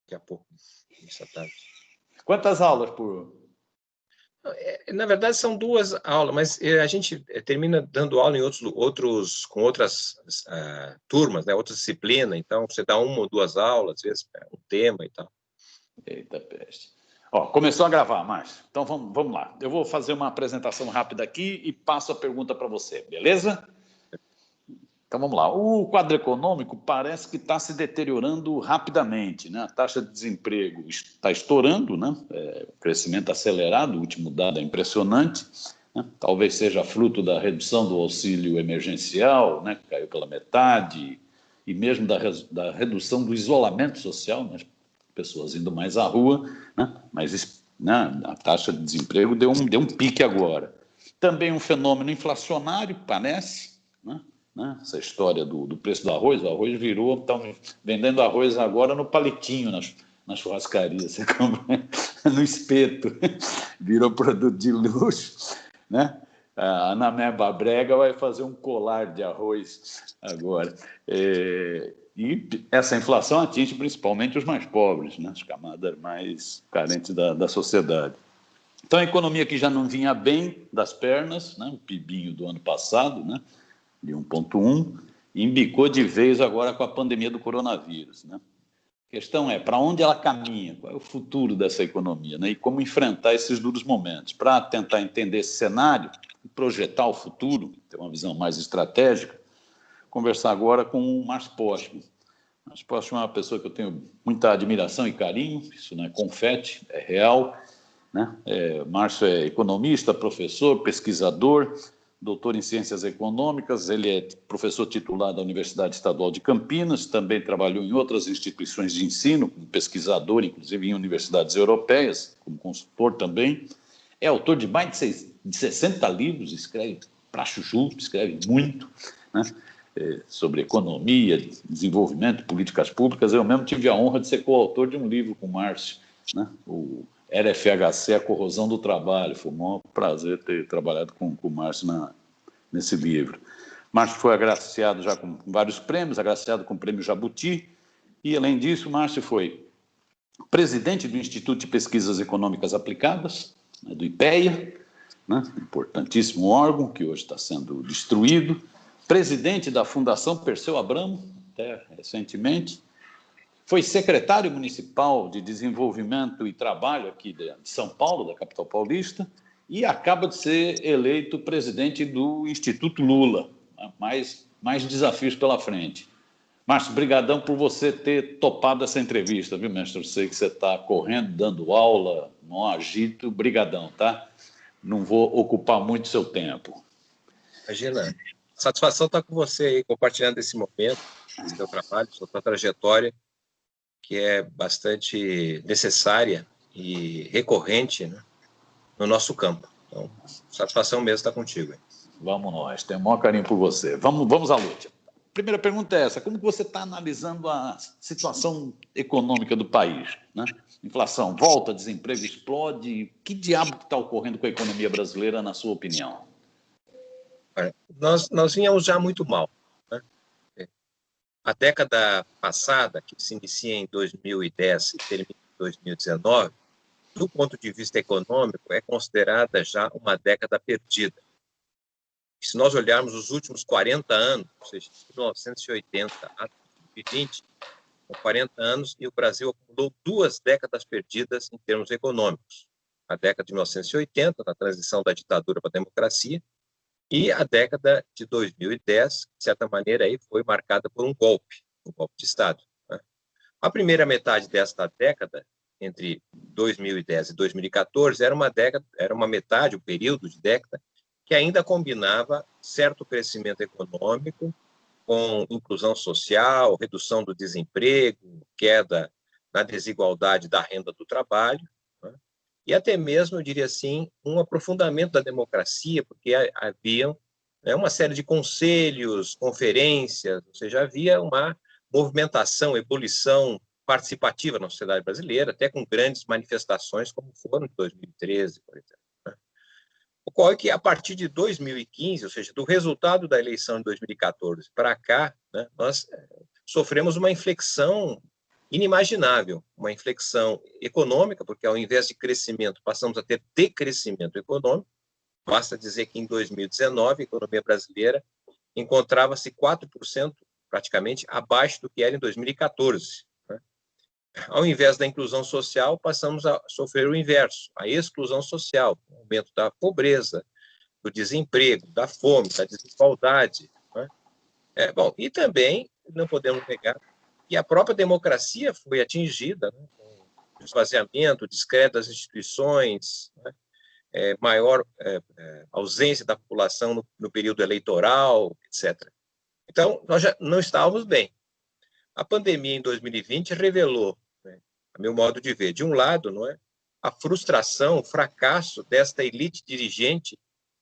daqui a pouco, essa tarde. Quantas aulas por... Na verdade, são 2 aulas, mas a gente termina dando aula em com outras turmas, né, outras disciplinas, então você dá 1 ou 2 aulas, às vezes um tema e tal. Eita peste. Ó, começou a gravar, Márcio. Então vamos lá. Eu vou fazer uma apresentação rápida aqui e passo a pergunta para você, beleza? Então vamos lá. O quadro econômico parece que está se deteriorando rapidamente, né? A taxa de desemprego está estourando, né? Crescimento acelerado, o último dado é impressionante, né? Talvez seja fruto da redução do auxílio emergencial, né? Que caiu pela metade, e mesmo da redução do isolamento social, né? Pessoas indo mais à rua, né? Mas, né, a taxa de desemprego deu um pique agora. Também um fenômeno inflacionário, parece, né? Essa história do preço do arroz, o arroz virou, estão vendendo arroz agora no palitinho, na churrascaria, você compra no espeto, virou produto de luxo, né? A Ana Meba Brega vai fazer um colar de arroz agora. E essa inflação atinge principalmente os mais pobres, né? As camadas mais carentes da sociedade. Então, a economia que já não vinha bem das pernas, né? O PIBinho do ano passado, né? De 1,1, embicou de vez agora com a pandemia do coronavírus, né? A questão é, para onde ela caminha? Qual é o futuro dessa economia, né? E como enfrentar esses duros momentos? Para tentar entender esse cenário e projetar o futuro, ter uma visão mais estratégica, conversar agora com o Márcio Postman. Márcio Postman é uma pessoa que eu tenho muita admiração e carinho, isso não é confete, é real, né? Márcio é economista, professor, pesquisador, doutor em Ciências Econômicas, ele é professor titular da Universidade Estadual de Campinas, também trabalhou em outras instituições de ensino, como pesquisador, inclusive em universidades europeias, como consultor também. É autor de mais de 60 livros, escreve pra chuchu, escreve muito, né? Sobre economia, desenvolvimento, políticas públicas. Eu mesmo tive a honra de ser coautor de um livro com o Márcio, né? O era FHC, a corrosão do trabalho. Foi um maior prazer ter trabalhado com o Márcio nesse livro. Márcio foi agraciado já com vários prêmios, agraciado com o prêmio Jabuti, e, além disso, Márcio foi presidente do Instituto de Pesquisas Econômicas Aplicadas, né, do IPEA, né, importantíssimo órgão que hoje está sendo destruído, presidente da Fundação Perseu Abramo, até recentemente, foi secretário municipal de Desenvolvimento e Trabalho aqui de São Paulo, da capital paulista, e acaba de ser eleito presidente do Instituto Lula. Mais desafios pela frente. Márcio, brigadão por você ter topado essa entrevista, viu, mestre? Eu sei que você está correndo, dando aula, não agito, brigadão, tá? Não vou ocupar muito seu tempo. Imagina, satisfação estar com você aí, compartilhando esse momento, esse seu trabalho, sua trajetória, que é bastante necessária e recorrente, né, no nosso campo. Então, satisfação mesmo estar contigo. Vamos nós, tenho o maior carinho por você. Vamos à luta. Primeira pergunta é essa: como que você está analisando a situação econômica do país, né? Inflação volta, desemprego explode. Que diabo está ocorrendo com a economia brasileira, na sua opinião? Nós vínhamos já muito mal, né? A década passada, que se inicia em 2010 e termina em 2019, do ponto de vista econômico, é considerada já uma década perdida. E se nós olharmos os últimos 40 anos, ou seja, de 1980 a 2020, são 40 anos, e o Brasil acumulou 2 décadas perdidas em termos econômicos. A década de 1980, na transição da ditadura para a democracia, e a década de 2010, de certa maneira, aí foi marcada por um golpe de Estado, né? A primeira metade desta década, entre 2010 e 2014, era uma metade, um período de década, que ainda combinava certo crescimento econômico com inclusão social, redução do desemprego, queda na desigualdade da renda do trabalho, né? E até mesmo, eu diria assim, um aprofundamento da democracia, porque haviam, né, uma série de conselhos, conferências, ou seja, havia uma movimentação, ebulição participativa na sociedade brasileira, até com grandes manifestações, como foram em 2013, por exemplo, né? Ocorre que, a partir de 2015, ou seja, do resultado da eleição de 2014 para cá, né, nós sofremos uma inflexão inimaginável uma inflexão econômica, porque ao invés de crescimento, passamos a ter decrescimento econômico. Basta dizer que em 2019, a economia brasileira encontrava-se 4% praticamente abaixo do que era em 2014. Né? Ao invés da inclusão social, passamos a sofrer o inverso, a exclusão social, o aumento da pobreza, do desemprego, da fome, da desigualdade. Né? Bom, e também não podemos negar que a própria democracia foi atingida, né, com o esvaziamento discreto das instituições, né, maior ausência da população no período eleitoral, etc. Então, nós já não estávamos bem. A pandemia em 2020 revelou, né, a meu modo de ver, de um lado, não é, a frustração, o fracasso desta elite dirigente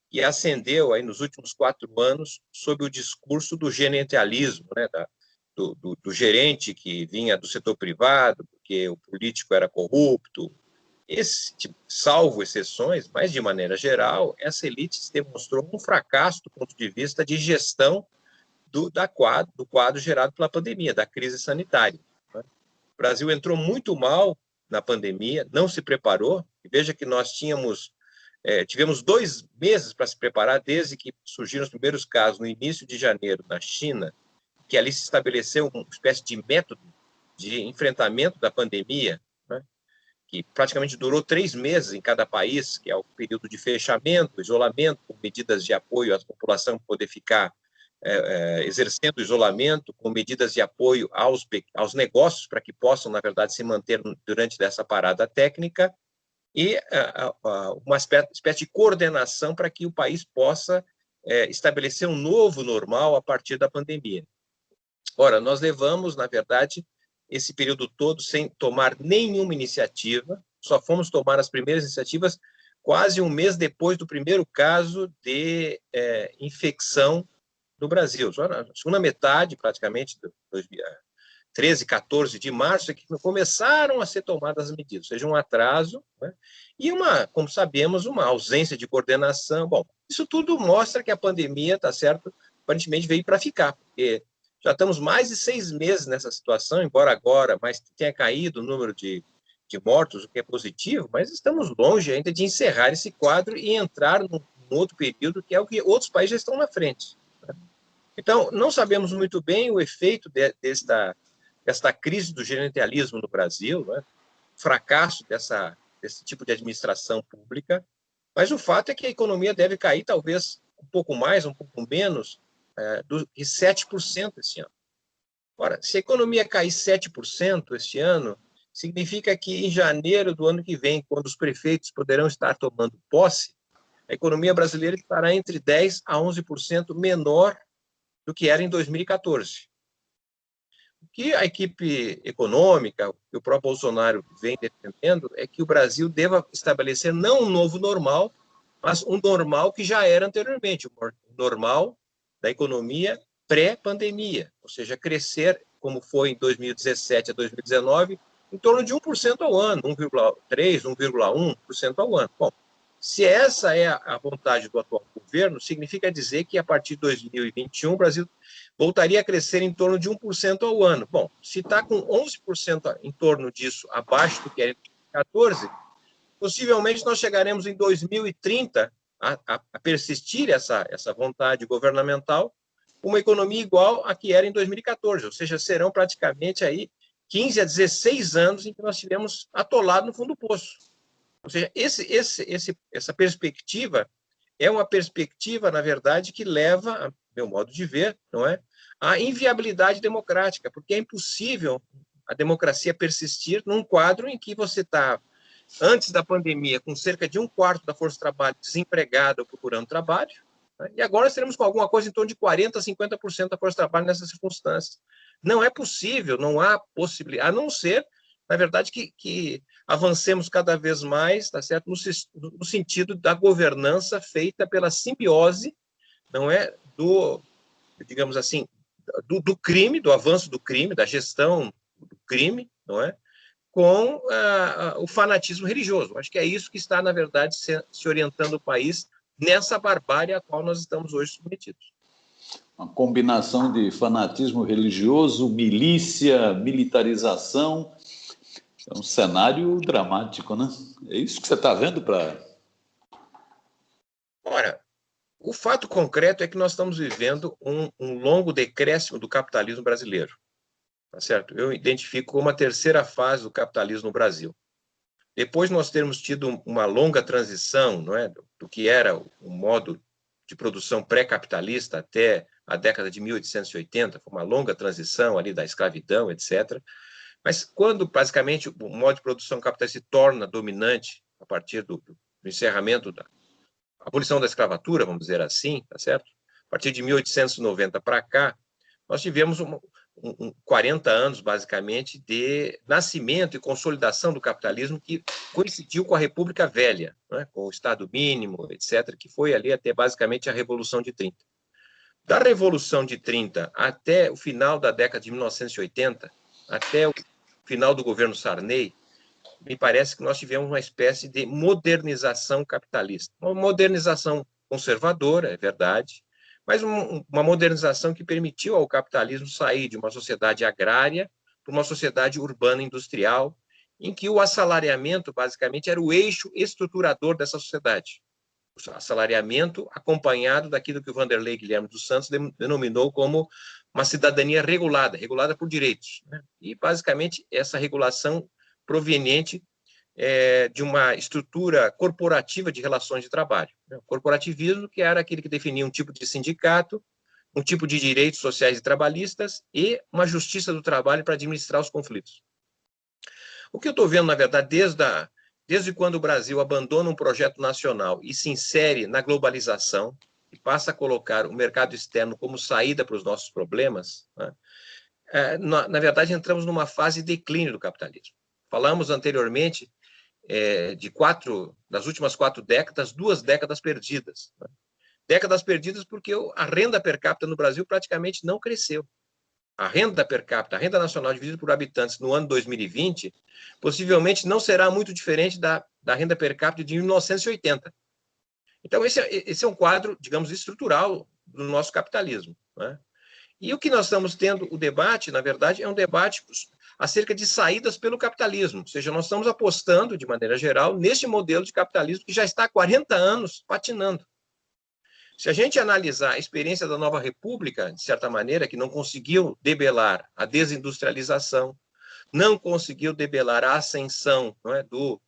que ascendeu aí nos últimos 4 anos sob o discurso do gerencialismo, né, do gerente que vinha do setor privado, porque o político era corrupto. Salvo exceções, mas de maneira geral, essa elite se demonstrou um fracasso do ponto de vista de gestão do quadro gerado pela pandemia, da crise sanitária. Né? O Brasil entrou muito mal na pandemia, não se preparou. Veja que nós tivemos 2 meses para se preparar, desde que surgiram os primeiros casos, no início de janeiro, na China, que ali se estabeleceu uma espécie de método de enfrentamento da pandemia, né, que praticamente durou 3 meses em cada país, que é o período de fechamento, isolamento, com medidas de apoio à população poder ficar exercendo isolamento, com medidas de apoio aos negócios para que possam, na verdade, se manter durante essa parada técnica, e uma espécie de coordenação para que o país possa estabelecer um novo normal a partir da pandemia. Ora, nós levamos, na verdade, esse período todo sem tomar nenhuma iniciativa, só fomos tomar as primeiras iniciativas quase um mês depois do primeiro caso de infecção no Brasil. Só na segunda metade, praticamente, de 13, 14 de março, é que começaram a ser tomadas as medidas, ou seja, um atraso, né? E como sabemos, uma ausência de coordenação. Bom, isso tudo mostra que a pandemia, tá certo, aparentemente veio para ficar, porque já estamos mais de 6 meses nessa situação, embora agora tenha caído o número de mortos, o que é positivo, mas estamos longe ainda de encerrar esse quadro e entrar num outro período, que é o que outros países já estão na frente. Né? Então, não sabemos muito bem o efeito desta crise do gerencialismo no Brasil, né? Fracasso desse tipo de administração pública, mas o fato é que a economia deve cair talvez um pouco mais, um pouco menos, de 7% esse ano. Ora, se a economia cair 7% este ano, significa que em janeiro do ano que vem, quando os prefeitos poderão estar tomando posse, a economia brasileira estará entre 10% a 11% menor do que era em 2014. O que a equipe econômica, que o próprio Bolsonaro vem defendendo, é que o Brasil deva estabelecer não um novo normal, mas um normal que já era anteriormente, o normal da economia pré-pandemia, ou seja, crescer, como foi em 2017 a 2019, em torno de 1% ao ano, 1,3%, 1,1% ao ano. Bom, se essa é a vontade do atual governo, significa dizer que a partir de 2021 o Brasil voltaria a crescer em torno de 1% ao ano. Bom, se está com 11% em torno disso, abaixo do que era em 2014, possivelmente nós chegaremos em 2030 a persistir essa vontade governamental, uma economia igual à que era em 2014, ou seja, serão praticamente aí 15 a 16 anos em que nós estivemos atolados no fundo do poço. Ou seja, essa perspectiva é uma perspectiva, na verdade, que leva, a meu modo de ver, não é, à inviabilidade democrática, porque é impossível a democracia persistir num quadro em que você está, antes da pandemia, com cerca de 1/4 da força de trabalho desempregada ou procurando trabalho, né, e agora teremos com alguma coisa em torno de 40% a 50% da força de trabalho nessas circunstâncias. Não é possível, não há possibilidade, a não ser, na verdade, que avancemos cada vez mais, tá certo? No sentido da governança feita pela simbiose, não é, digamos assim, do crime, do avanço do crime, da gestão do crime, não é, com o fanatismo religioso. Acho que é isso que está, na verdade, se orientando o país nessa barbárie a qual nós estamos hoje submetidos. Uma combinação de fanatismo religioso, milícia, militarização. É um cenário dramático, né? É isso que você está vendo para... Ora, o fato concreto é que nós estamos vivendo um longo decréscimo do capitalismo brasileiro. Tá certo? Eu identifico como a terceira fase do capitalismo no Brasil. Depois nós termos tido uma longa transição, não é, do que era o modo de produção pré-capitalista até a década de 1880, foi uma longa transição ali da escravidão, etc. Mas quando, basicamente, o modo de produção capitalista se torna dominante a partir do encerramento da abolição da escravatura, vamos dizer assim, tá certo? A partir de 1890 para cá, nós tivemos 40 anos, basicamente, de nascimento e consolidação do capitalismo que coincidiu com a República Velha, né, com o Estado mínimo, etc., que foi ali até, basicamente, a Revolução de 30. Da Revolução de 30 até o final da década de 1980, até o final do governo Sarney, me parece que nós tivemos uma espécie de modernização capitalista. Uma modernização conservadora, é verdade, mas uma modernização que permitiu ao capitalismo sair de uma sociedade agrária para uma sociedade urbana industrial, em que o assalariamento, basicamente, era o eixo estruturador dessa sociedade. O assalariamento acompanhado daquilo que o Vanderlei Guilherme dos Santos denominou como uma cidadania regulada, regulada por direitos, né? E, basicamente, essa regulação proveniente de uma estrutura corporativa de relações de trabalho. O corporativismo, que era aquele que definia um tipo de sindicato, um tipo de direitos sociais e trabalhistas e uma justiça do trabalho para administrar os conflitos. O que eu estou vendo, na verdade, desde quando o Brasil abandona um projeto nacional e se insere na globalização e passa a colocar o mercado externo como saída para os nossos problemas, né? Na verdade, entramos numa fase de declínio do capitalismo. Falamos anteriormente das últimas 4 décadas, 2 décadas perdidas. Né? Décadas perdidas porque a renda per capita no Brasil praticamente não cresceu. A renda per capita, a renda nacional dividida por habitantes no ano 2020, possivelmente não será muito diferente da renda per capita de 1980. Então, esse é um quadro, digamos, estrutural do nosso capitalismo, né? E o que nós estamos tendo, o debate, na verdade, é um debate acerca de saídas pelo capitalismo. Ou seja, nós estamos apostando, de maneira geral, neste modelo de capitalismo que já está há 40 anos patinando. Se a gente analisar a experiência da Nova República, de certa maneira, que não conseguiu debelar a desindustrialização, não conseguiu debelar a ascensão, não é, do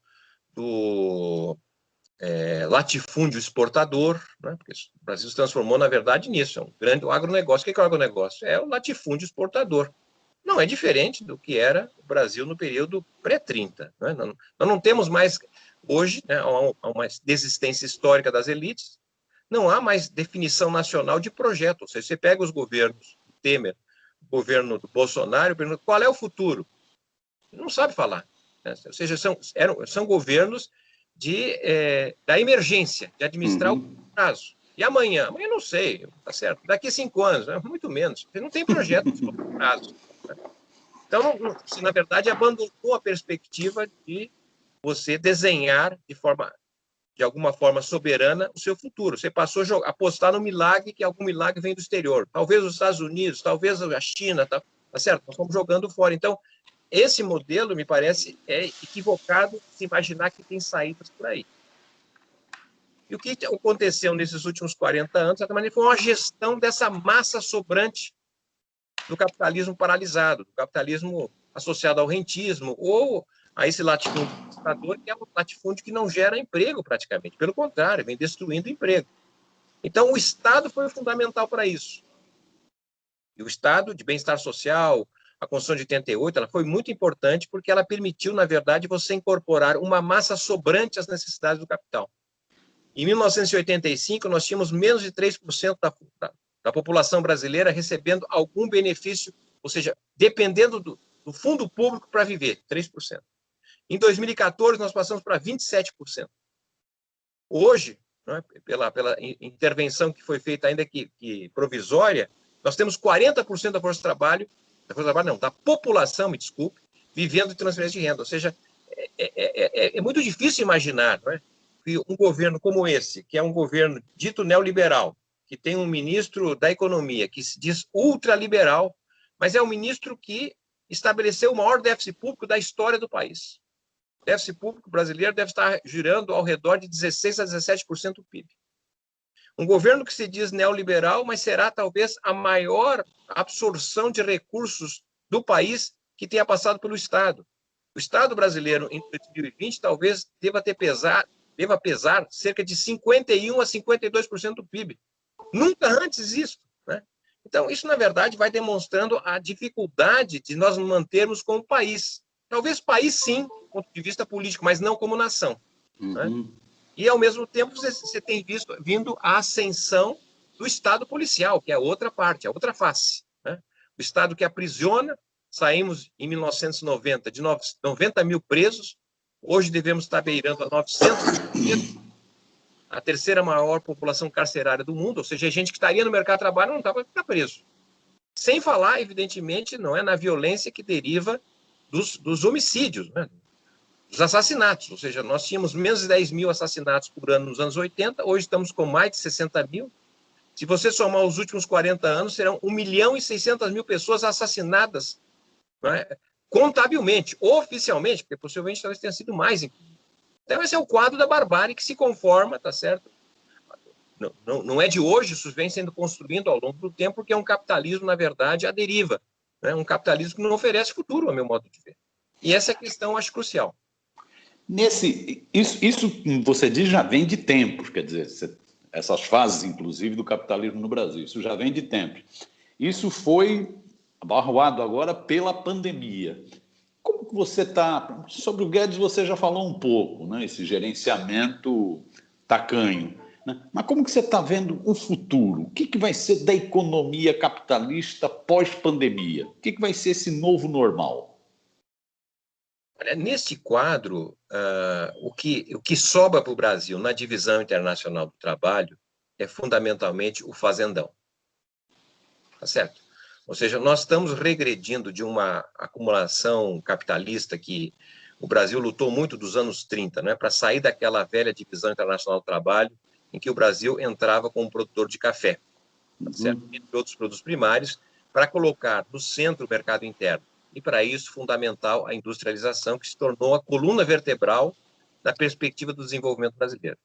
latifúndio exportador, né? Porque o Brasil se transformou, na verdade, nisso, é um grande agronegócio. O que é o agronegócio? É o latifúndio exportador. Não é diferente do que era o Brasil no período pré-30. Né? Nós não temos mais, hoje, né, há uma desistência histórica das elites, não há mais definição nacional de projeto. Ou seja, você pega os governos do Temer, o governo do Bolsonaro, pergunta qual é o futuro? Não sabe falar. Né? Ou seja, são governos da emergência, de administrar o prazo. E amanhã? Amanhã não sei, tá certo. Daqui 5 anos, né? Muito menos. Você não tem projeto de longo prazo. Né? Então, você, na verdade, abandonou a perspectiva de você desenhar de alguma forma soberana o seu futuro. Você passou a apostar no milagre, que algum milagre vem do exterior. Talvez os Estados Unidos, talvez a China, tá certo? Nós estamos jogando fora. Então, esse modelo, me parece, é equivocado se imaginar que tem saídas por aí. E o que aconteceu nesses últimos 40 anos, certamente, foi uma gestão dessa massa sobrante do capitalismo paralisado, do capitalismo associado ao rentismo, ou a esse latifúndio exportador, que é um latifúndio que não gera emprego praticamente. Pelo contrário, vem destruindo emprego. Então, o Estado foi fundamental para isso. E o Estado de bem-estar social, a Constituição de 88, ela foi muito importante porque ela permitiu, na verdade, você incorporar uma massa sobrante às necessidades do capital. Em 1985, nós tínhamos menos de 3% da população brasileira recebendo algum benefício, ou seja, dependendo do fundo público para viver, 3%. Em 2014, nós passamos para 27%. Hoje, né, pela intervenção que foi feita, ainda que provisória, nós temos 40% da força de trabalho, da população, me desculpe, vivendo de transferência de renda. Ou seja, é muito difícil imaginar, não é, que um governo como esse, que é um governo dito neoliberal, que tem um ministro da Economia que se diz ultraliberal, mas é o ministro que estabeleceu o maior déficit público da história do país. O déficit público brasileiro deve estar girando ao redor de 16% a 17% do PIB. Um governo que se diz neoliberal, mas será talvez a maior absorção de recursos do país que tenha passado pelo Estado. O Estado brasileiro, em 2020, talvez deva pesar cerca de 51% a 52% do PIB. Nunca antes isso, né? Então, isso, na verdade, vai demonstrando a dificuldade de nós nos mantermos como país. Talvez país, sim, do ponto de vista político, mas não como nação. Né? E, ao mesmo tempo, você tem vindo a ascensão do Estado policial, que é a outra parte, a outra face. Né? O Estado que aprisiona, saímos em 1990 de 90 mil presos, hoje devemos estar beirando a 900 mil, a terceira maior população carcerária do mundo, ou seja, a gente que estaria no mercado de trabalho não estava ficar preso. Sem falar, evidentemente, não é na violência que deriva dos homicídios, né? Dos assassinatos, ou seja, nós tínhamos menos de 10 mil assassinatos por ano nos anos 80, hoje estamos com mais de 60 mil. Se você somar os últimos 40 anos, serão 1.600.000 pessoas assassinadas, né? Contabilmente, oficialmente, porque possivelmente talvez tenha sido mais. Então, esse é o quadro da barbárie que se conforma, tá certo? Não é de hoje, isso vem sendo construído ao longo do tempo, porque é um capitalismo, na verdade, à deriva. Né? Um capitalismo que não oferece futuro, ao meu modo de ver. E essa é a questão, acho, crucial. Isso que você diz já vem de tempos, quer dizer, essas fases, inclusive, do capitalismo no Brasil, isso já vem de tempos. Isso foi abarroado agora pela pandemia. Como que você está... Sobre o Guedes você já falou um pouco, né? Esse gerenciamento tacanho. Né? Mas como que você está vendo o futuro? O que vai ser da economia capitalista pós-pandemia? O que vai ser esse novo normal? Olha, nesse quadro, o que sobra para o Brasil na divisão internacional do trabalho é fundamentalmente o fazendão. Tá certo? Ou seja, nós estamos regredindo de uma acumulação capitalista que o Brasil lutou muito dos anos 30, né, para sair daquela velha divisão internacional do trabalho em que o Brasil entrava como produtor de café, tá certo? Entre outros produtos primários, para colocar no centro o mercado interno. E, para isso, fundamental a industrialização, que se tornou a coluna vertebral da perspectiva do desenvolvimento brasileiro.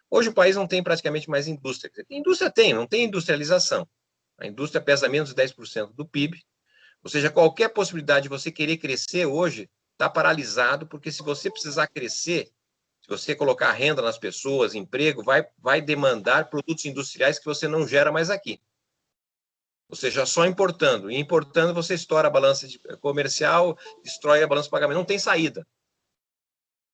Hoje o país não tem praticamente mais indústria. Indústria tem, não tem industrialização. A indústria pesa menos de 10% do PIB, ou seja, qualquer possibilidade de você querer crescer hoje está paralisado, porque se você precisar crescer, se você colocar renda nas pessoas, emprego, vai demandar produtos industriais que você não gera mais aqui. Ou seja, só importando. E importando, você estoura a balança comercial, destrói a balança de pagamento. Não tem saída.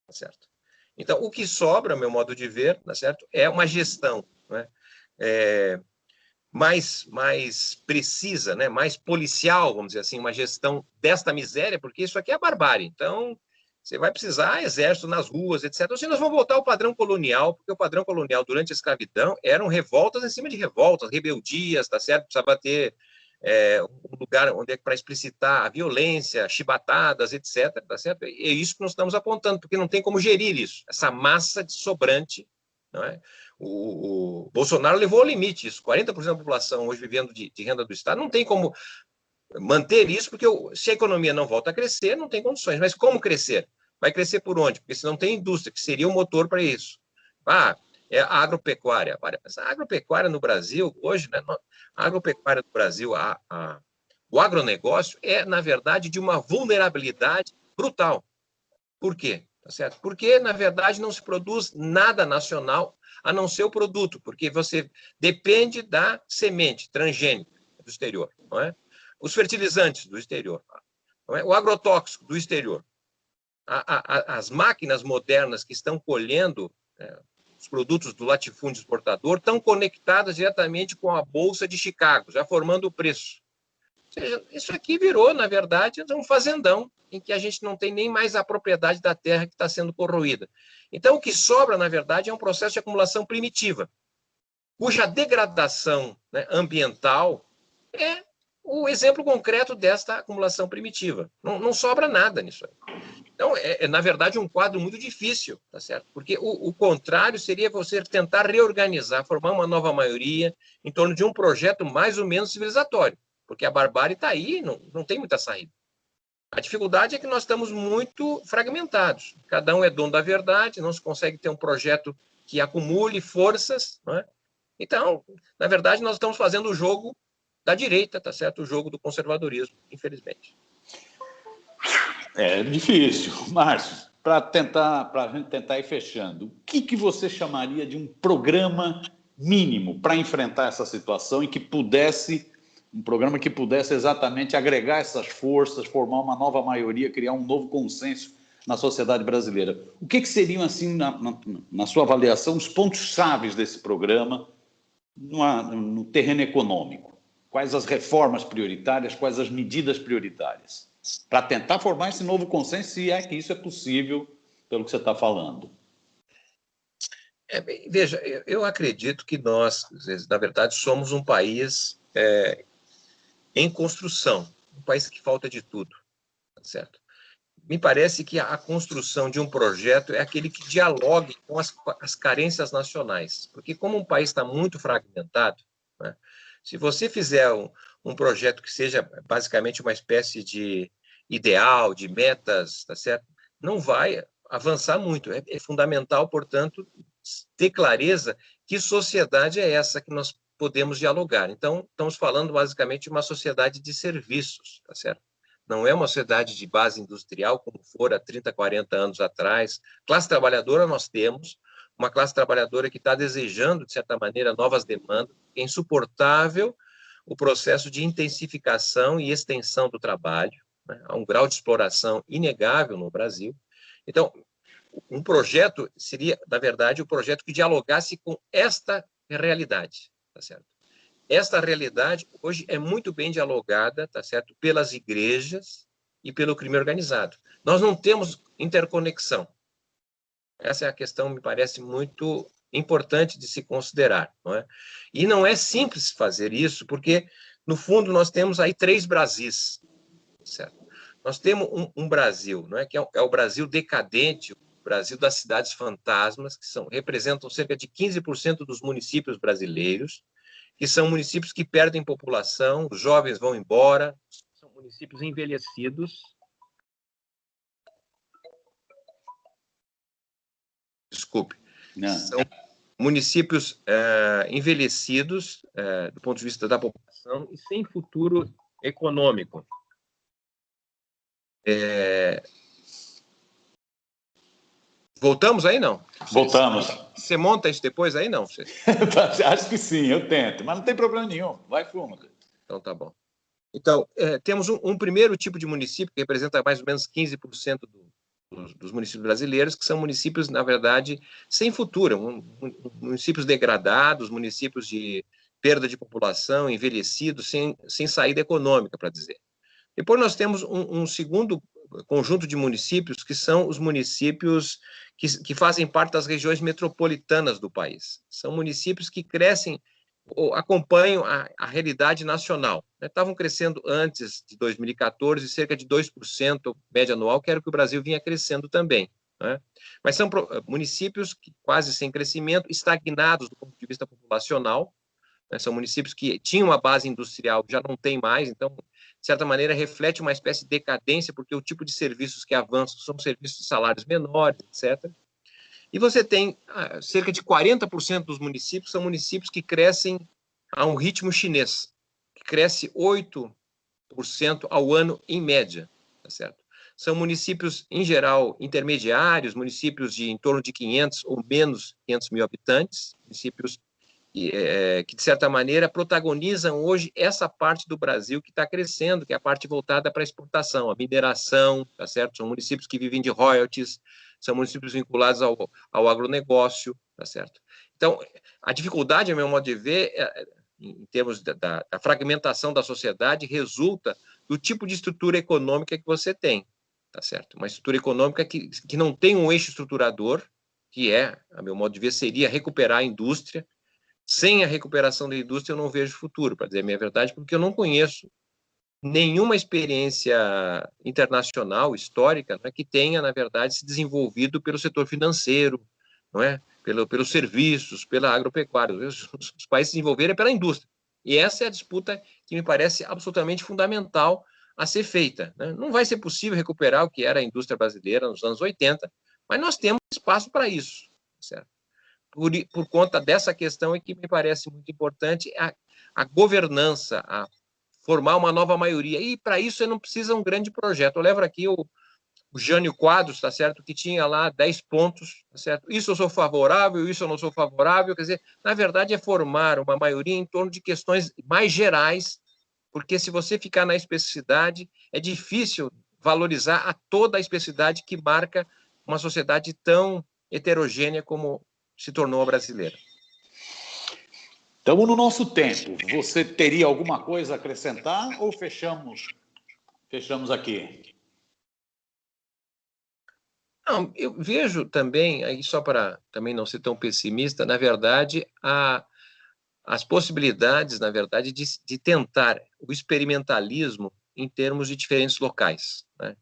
Tá certo? Então, o que sobra, meu modo de ver, tá certo? É uma gestão, né? Mais precisa, né? Mais policial, vamos dizer assim, uma gestão desta miséria, porque isso aqui é barbárie. Então, você vai precisar exército nas ruas, etc. Ou seja, nós vamos voltar ao padrão colonial, porque o padrão colonial durante a escravidão eram revoltas em cima de revoltas, rebeldias, tá certo? Precisava ter um lugar onde é para explicitar a violência, chibatadas, etc. Tá certo? E é isso que nós estamos apontando, porque não tem como gerir isso, essa massa de sobrante, não é? O Bolsonaro levou ao limite isso. 40% da população hoje vivendo de renda do Estado, não tem como manter isso, porque se a economia não volta a crescer, não tem condições. Mas como crescer? Vai crescer por onde? Porque se não tem indústria, que seria o motor para isso. É a agropecuária. Mas a agropecuária no Brasil, hoje, né, a agropecuária do Brasil, o agronegócio é, na verdade, de uma vulnerabilidade brutal. Por quê? Tá certo? Porque, na verdade, não se produz nada nacional a não ser o produto, porque você depende da semente transgênica do exterior, não é? Os fertilizantes do exterior, não é? O agrotóxico do exterior. As máquinas modernas que estão colhendo os produtos do latifúndio exportador estão conectadas diretamente com a Bolsa de Chicago, já formando o preço. Ou seja, isso aqui virou, na verdade, um fazendão, em que a gente não tem nem mais a propriedade da terra que está sendo corroída. Então, o que sobra, na verdade, é um processo de acumulação primitiva, cuja degradação, né, ambiental é o exemplo concreto desta acumulação primitiva. Não sobra nada nisso aí. Então, na verdade, um quadro muito difícil, tá certo? Porque o contrário seria você tentar reorganizar, formar uma nova maioria em torno de um projeto mais ou menos civilizatório, porque a barbárie está aí, não tem muita saída. A dificuldade é que nós estamos muito fragmentados. Cada um é dono da verdade, não se consegue ter um projeto que acumule forças, não é? Então, na verdade, nós estamos fazendo o jogo da direita, tá certo? O jogo do conservadorismo, infelizmente. É difícil. Márcio, para a gente tentar ir fechando, o que você chamaria de um programa mínimo para enfrentar essa situação e que pudesse, um programa que pudesse exatamente agregar essas forças, formar uma nova maioria, criar um novo consenso na sociedade brasileira? O que seriam, assim, na sua avaliação, os pontos chaves desse programa no terreno econômico? Quais as reformas prioritárias, quais as medidas prioritárias? Para tentar formar esse novo consenso, se é que isso é possível, pelo que você está falando. Veja, eu acredito que nós, na verdade, somos um país em construção, um país que falta de tudo, tá certo? Me parece que a construção de um projeto é aquele que dialogue com as carências nacionais, porque como um país está muito fragmentado, né, se você fizer um projeto que seja basicamente uma espécie de ideal, de metas, tá certo? Não vai avançar muito. É fundamental, portanto, ter clareza que sociedade é essa que nós podemos dialogar. Então, estamos falando basicamente de uma sociedade de serviços, tá certo? Não é uma sociedade de base industrial, como for há 30, 40 anos atrás. Classe trabalhadora nós temos, uma classe trabalhadora que está desejando, de certa maneira, novas demandas. É insuportável o processo de intensificação e extensão do trabalho, né? Há um grau de exploração inegável no Brasil. Então, um projeto seria, na verdade, um projeto que dialogasse com esta realidade, tá certo? Esta realidade hoje é muito bem dialogada, tá certo, pelas igrejas e pelo crime organizado. Nós não temos interconexão. Essa é a questão, me parece, muito importante de se considerar, não é? E não é simples fazer isso, porque, no fundo, nós temos aí 3 Brasis, certo? Nós temos um Brasil, não é? Que é o Brasil decadente, o Brasil das cidades fantasmas, que representam cerca de 15% dos municípios brasileiros, que são municípios que perdem população, os jovens vão embora, são municípios envelhecidos. Desculpe. Não. São municípios envelhecidos do ponto de vista da população e sem futuro econômico. Voltamos aí, não? Voltamos. Você monta isso depois aí, não? Acho que sim, eu tento, mas não tem problema nenhum. Vai fundo. Então, tá bom. Então, temos um primeiro tipo de município, que representa mais ou menos 15% dos municípios brasileiros, que são municípios, na verdade, sem futuro, municípios degradados, municípios de perda de população, envelhecidos, sem saída econômica, para dizer. Depois nós temos um segundo conjunto de municípios, que são os municípios que fazem parte das regiões metropolitanas do país. São municípios que crescem ou acompanham a realidade nacional. Estavam crescendo antes de 2014, cerca de 2% média anual, que era o que o Brasil vinha crescendo também, né? Mas são municípios quase sem crescimento, estagnados do ponto de vista populacional, né? São municípios que tinham uma base industrial, já não tem mais, então, de certa maneira, reflete uma espécie de decadência, porque o tipo de serviços que avançam são serviços de salários menores, etc. E você tem cerca de 40% dos municípios são municípios que crescem a um ritmo chinês, que cresce 8% ao ano em média, tá certo? São municípios, em geral, intermediários, municípios de em torno de 500 ou menos 500 mil habitantes, municípios que, de certa maneira, protagonizam hoje essa parte do Brasil que está crescendo, que é a parte voltada para a exportação, a mineração, tá certo? São municípios que vivem de royalties, são municípios vinculados ao agronegócio, tá certo? Então, a dificuldade, a meu modo de ver, em termos da fragmentação da sociedade, resulta do tipo de estrutura econômica que você tem, tá certo? Uma estrutura econômica que não tem um eixo estruturador, que a meu modo de ver, seria recuperar a indústria. Sem a recuperação da indústria, eu não vejo futuro, para dizer a minha verdade, porque eu não conheço nenhuma experiência internacional, histórica, né, que tenha, na verdade, se desenvolvido pelo setor financeiro, não é? Pelos serviços, pela agropecuária. Os países se desenvolveram pela indústria. E essa é a disputa que me parece absolutamente fundamental a ser feita, né? Não vai ser possível recuperar o que era a indústria brasileira nos anos 80, mas nós temos espaço para isso, certo? Por conta dessa questão é que me parece muito importante a governança, a formar uma nova maioria. E para isso você não precisa um grande projeto. Eu levo aqui o Jânio Quadros, tá certo? Que tinha lá 10 pontos, tá certo? Isso eu sou favorável, isso eu não sou favorável. Quer dizer, na verdade, é formar uma maioria em torno de questões mais gerais, porque se você ficar na especificidade, é difícil valorizar a toda a especificidade que marca uma sociedade tão heterogênea como se tornou a brasileira. Estamos no nosso tempo. Você teria alguma coisa a acrescentar ou fechamos aqui? Não, eu vejo também, aí só para também não ser tão pessimista, na verdade, as possibilidades, na verdade, de tentar o experimentalismo em termos de diferentes locais, né?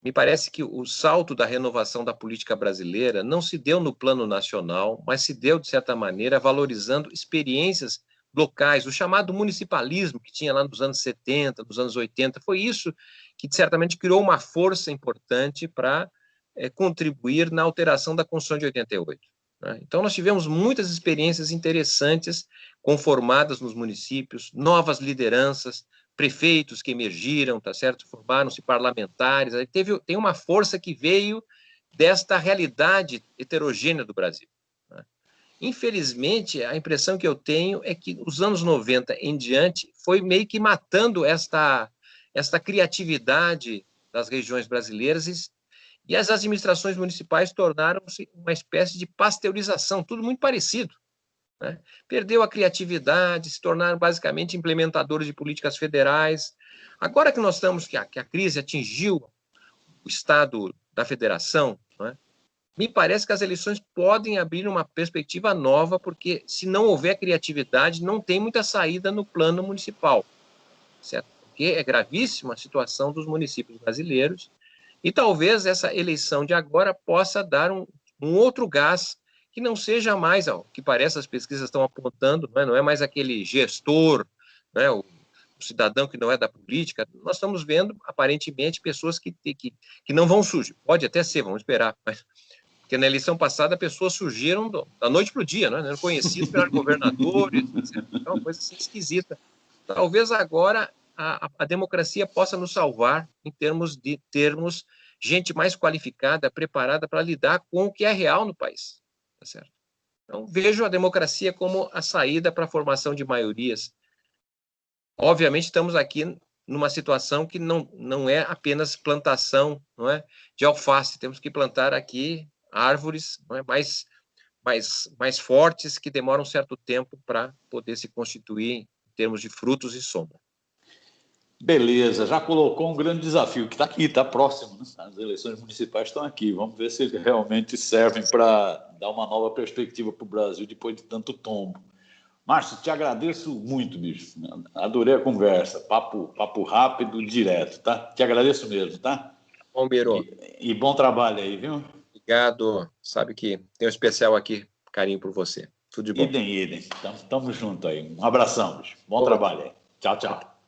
Me parece que o salto da renovação da política brasileira não se deu no plano nacional, mas se deu, de certa maneira, valorizando experiências locais, o chamado municipalismo que tinha lá nos anos 70, nos anos 80, foi isso que, certamente, criou uma força importante para contribuir na alteração da Constituição de 88. Né? Então, nós tivemos muitas experiências interessantes conformadas nos municípios, novas lideranças, prefeitos que emergiram, tá certo? Formaram-se parlamentares, aí tem uma força que veio desta realidade heterogênea do Brasil. Né? Infelizmente, a impressão que eu tenho é que os anos 90 em diante foi meio que matando esta criatividade das regiões brasileiras e as administrações municipais tornaram-se uma espécie de pasteurização, tudo muito parecido. Né? Perdeu a criatividade, se tornaram basicamente implementadores de políticas federais. Agora que nós estamos, que a crise atingiu o estado da federação, né? Me parece que as eleições podem abrir uma perspectiva nova, porque se não houver criatividade, não tem muita saída no plano municipal, certo? Porque é gravíssima a situação dos municípios brasileiros, e talvez essa eleição de agora possa dar um outro gás que não seja mais, ó, que parece as pesquisas estão apontando, não é mais aquele gestor, né, o cidadão que não é da política. Nós estamos vendo, aparentemente, pessoas que não vão surgir. Pode até ser, vamos esperar, mas porque na eleição passada pessoas surgiram da noite para o dia, né, eram conhecidos pelos governadores, etc. É uma coisa assim esquisita. Talvez agora a democracia possa nos salvar em termos de termos gente mais qualificada, preparada para lidar com o que é real no país. Tá certo? Então, vejo a democracia como a saída para a formação de maiorias. Obviamente, estamos aqui numa situação que não é apenas plantação, não é, de alface. Temos que plantar aqui árvores, não é, mais fortes, que demoram um certo tempo para poder se constituir em termos de frutos e sombra. Beleza, já colocou um grande desafio, que está aqui, está próximo, né? As eleições municipais estão aqui, vamos ver se realmente servem para dar uma nova perspectiva para o Brasil depois de tanto tombo. Márcio, te agradeço muito, bicho, adorei a conversa, papo rápido, direto, tá? Te agradeço mesmo, tá? Bom, Miro. E bom trabalho aí, viu? Obrigado, sabe que tem um especial aqui, carinho por você. Tudo de bom. Idem. Tamo junto aí. Um abração, bicho. Bom trabalho aí. Tchau, tchau.